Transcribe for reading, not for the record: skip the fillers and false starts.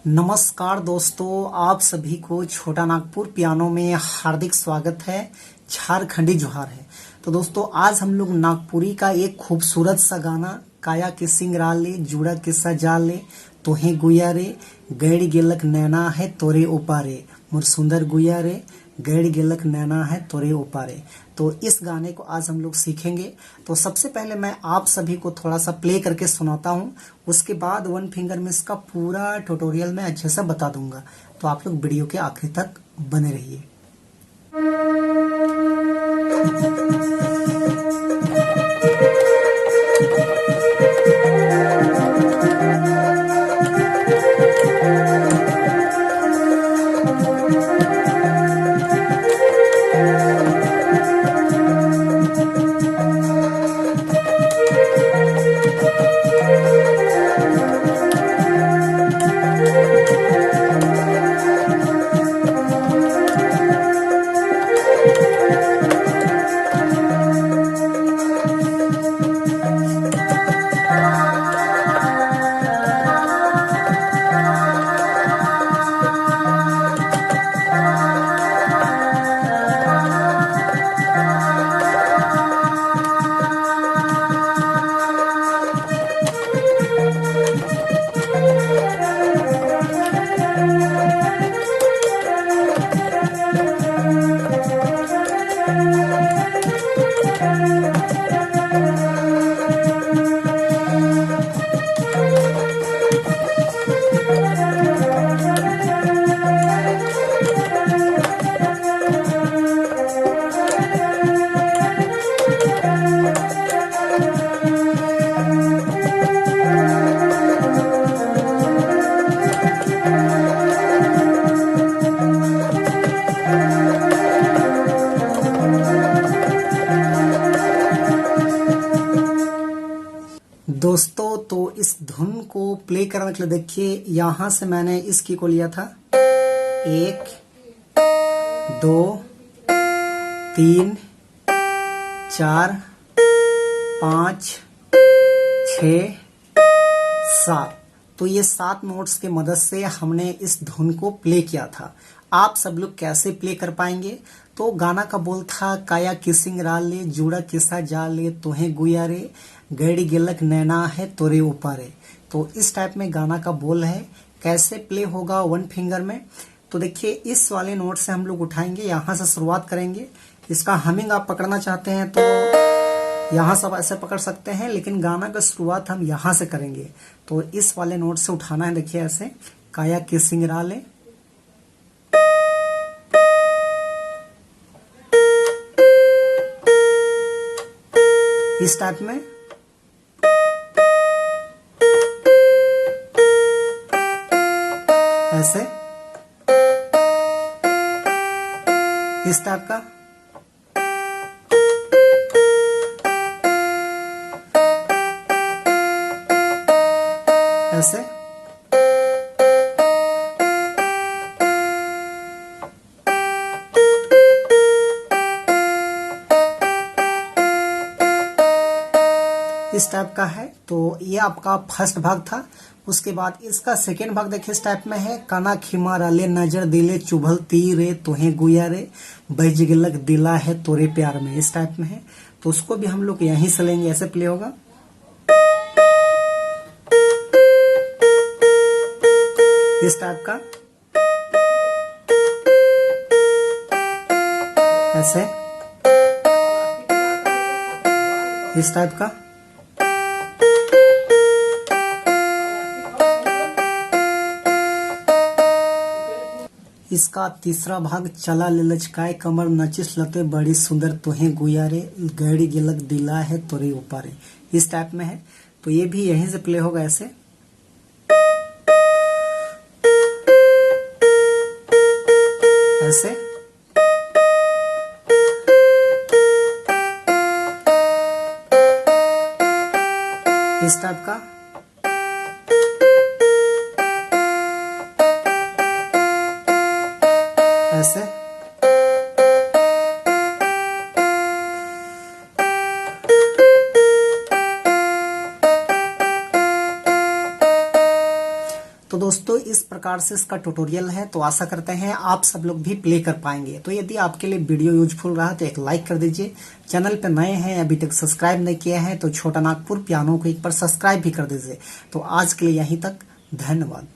नमस्कार दोस्तों, आप सभी को छोटा नागपुर पियानो में हार्दिक स्वागत है। झारखंडी जोहार है। तो दोस्तों, आज हम लोग नागपुरी का एक खूबसूरत सा गाना काया के सिंगराले जुड़ा किस्सा जाले तोहे गुया रे गैड़ गेलक नैना है तोरे उपारे मोर सुंदर गुया रे गैड़ गेलक नैना है तोरे उपारे। तो इस गाने को आज हम लोग सीखेंगे। तो सबसे पहले मैं आप सभी को थोड़ा सा प्ले करके सुनाता हूँ, उसके बाद वन फिंगर में इसका पूरा ट्यूटोरियल मैं अच्छे से बता दूंगा। तो आप लोग वीडियो के आखिर तक बने रहिए। दोस्तों, तो इस धुन को प्ले करने के लिए देखिए, यहां से मैंने इस की को लिया था 1 2 3 4 5 6 7। तो ये 7 नोट्स के मदद से हमने इस धुन को प्ले किया था। आप सब लोग कैसे प्ले कर पाएंगे? तो गाना का बोल था काया किसिंग राले जुड़ा किस्सा जाले तोहे गुया रे गैड़ गेलक नैना है तोरे उपारे। तो इस टाइप में गाना का बोल है। कैसे प्ले होगा वन फिंगर में? तो देखिए, इस वाले नोट से हम लोग उठाएंगे, यहां से शुरुआत करेंगे। इसका हमिंग आप पकड़ना चाहते हैं तो यहाँ सब ऐसे पकड़ सकते हैं, लेकिन गाना का शुरुआत हम यहाँ से करेंगे। तो इस वाले नोट से उठाना है। देखिए, ऐसे काया किसिंग राले, इस टाइप में। ऐसे इस टाइप का। ऐसे इस टाइप का है। तो ये आपका फर्स्ट भाग था। उसके बाद इसका सेकेंड भाग देखिए, इस टाइप में है काना खिमा राले नजर दिले चुभल तीरे तोहे गुया रे बैज गिलक दिला है तोरे प्यार में, इस टाइप में है। तो उसको भी हम लोग यहीं से लेंगे। ऐसे प्ले होगा। इस टाइप का। ऐसे इस टाइप का। इसका तीसरा भाग चला ले लचकाए कमर नचिस लते बड़ी सुंदर तोहे गुया रे गैड़ी गिलक दिला है तोरे उपारे, इस टाइप में है। तो ये भी यहीं से प्ले होगा। ऐसे ऐसे इस टाइप का। ऐसे तो दोस्तों इस प्रकार से इसका ट्यूटोरियल है। तो आशा करते हैं आप सब लोग भी प्ले कर पाएंगे। तो यदि आपके लिए वीडियो यूजफुल रहा तो एक लाइक कर दीजिए। चैनल पे नए हैं, अभी तक सब्सक्राइब नहीं किया है तो छोटा नागपुर पियानो को एक बार सब्सक्राइब भी कर दीजिए। तो आज के लिए यहीं तक, धन्यवाद।